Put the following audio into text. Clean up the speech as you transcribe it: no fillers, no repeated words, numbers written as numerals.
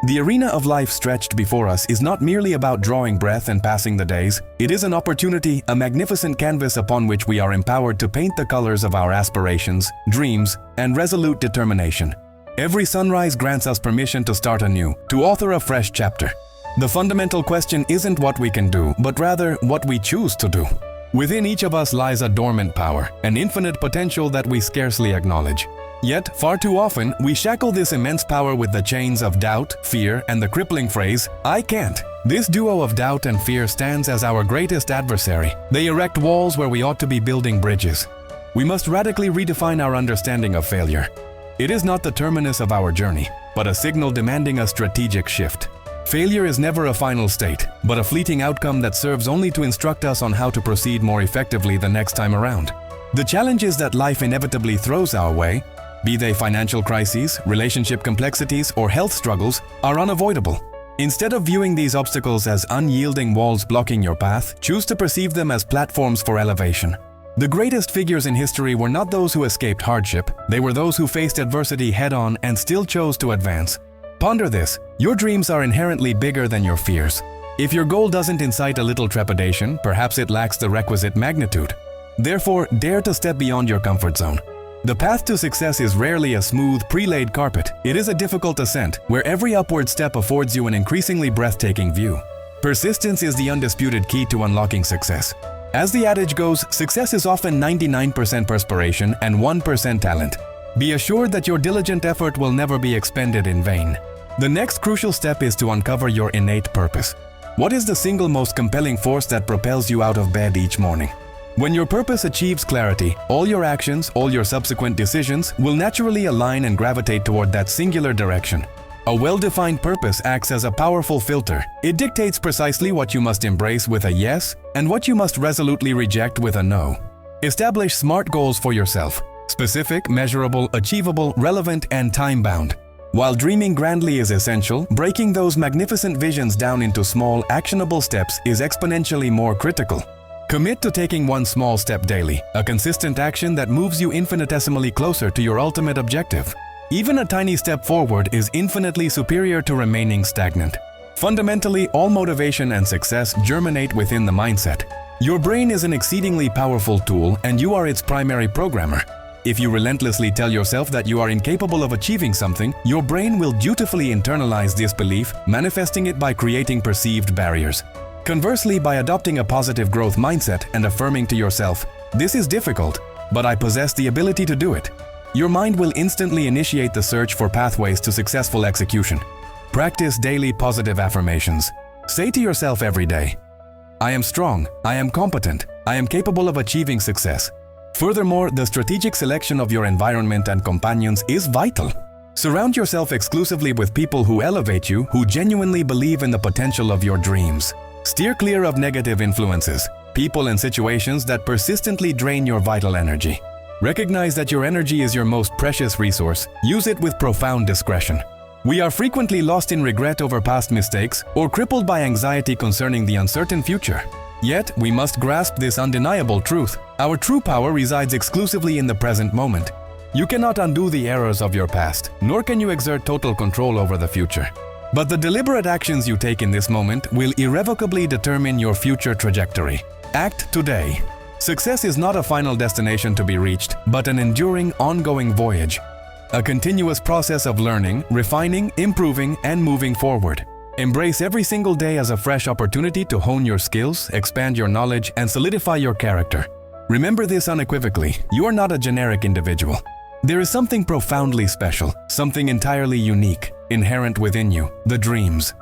The arena of life stretched before us is not merely about drawing breath and passing the days. It is an opportunity, a magnificent canvas upon which we are empowered to paint the colors of our aspirations, dreams, and resolute determination. Every sunrise grants us permission to start anew, to author a fresh chapter. The fundamental question isn't what we can do, but rather what we choose to do. Within each of us lies a dormant power, an infinite potential that we scarcely acknowledge. Yet, far too often, we shackle this immense power with the chains of doubt, fear, and the crippling phrase, "I can't." This duo of doubt and fear stands as our greatest adversary. They erect walls where we ought to be building bridges. We must radically redefine our understanding of failure. It is not the terminus of our journey, but a signal demanding a strategic shift. Failure is never a final state, but a fleeting outcome that serves only to instruct us on how to proceed more effectively the next time around. The challenges that life inevitably throws our way, be they financial crises, relationship complexities, or health struggles, are unavoidable. Instead of viewing these obstacles as unyielding walls blocking your path, choose to perceive them as platforms for elevation. The greatest figures in history were not those who escaped hardship, they were those who faced adversity head-on and still chose to advance. Ponder this: your dreams are inherently bigger than your fears. If your goal doesn't incite a little trepidation, perhaps it lacks the requisite magnitude. Therefore, dare to step beyond your comfort zone. The path to success is rarely a smooth, pre-laid carpet. It is a difficult ascent, where every upward step affords you an increasingly breathtaking view. Persistence is the undisputed key to unlocking success. As the adage goes, success is often 99% perspiration and 1% talent. Be assured that your diligent effort will never be expended in vain. The next crucial step is to uncover your innate purpose. What is the single most compelling force that propels you out of bed each morning? When your purpose achieves clarity, all your actions, all your subsequent decisions will naturally align and gravitate toward that singular direction. A well-defined purpose acts as a powerful filter. It dictates precisely what you must embrace with a yes and what you must resolutely reject with a no. Establish SMART goals for yourself: specific, measurable, achievable, relevant, and time-bound. While dreaming grandly is essential, breaking those magnificent visions down into small, actionable steps is exponentially more critical. Commit to taking one small step daily, a consistent action that moves you infinitesimally closer to your ultimate objective. Even a tiny step forward is infinitely superior to remaining stagnant. Fundamentally, all motivation and success germinate within the mindset. Your brain is an exceedingly powerful tool, and you are its primary programmer. If you relentlessly tell yourself that you are incapable of achieving something, your brain will dutifully internalize this belief, manifesting it by creating perceived barriers. Conversely, by adopting a positive growth mindset and affirming to yourself, "This is difficult, but I possess the ability to do it," your mind will instantly initiate the search for pathways to successful execution. Practice daily positive affirmations. Say to yourself every day, "I am strong, I am competent, I am capable of achieving success." Furthermore, the strategic selection of your environment and companions is vital. Surround yourself exclusively with people who elevate you, who genuinely believe in the potential of your dreams. Steer clear of negative influences, people and situations that persistently drain your vital energy. Recognize that your energy is your most precious resource. Use it with profound discretion. We are frequently lost in regret over past mistakes or crippled by anxiety concerning the uncertain future. Yet, we must grasp this undeniable truth. Our true power resides exclusively in the present moment. You cannot undo the errors of your past, nor can you exert total control over the future. But the deliberate actions you take in this moment will irrevocably determine your future trajectory. Act today. Success is not a final destination to be reached, but an enduring, ongoing voyage. A continuous process of learning, refining, improving, and moving forward. Embrace every single day as a fresh opportunity to hone your skills, expand your knowledge, and solidify your character. Remember this unequivocally: you are not a generic individual. There is something profoundly special, something entirely unique, inherent within you: the dreams,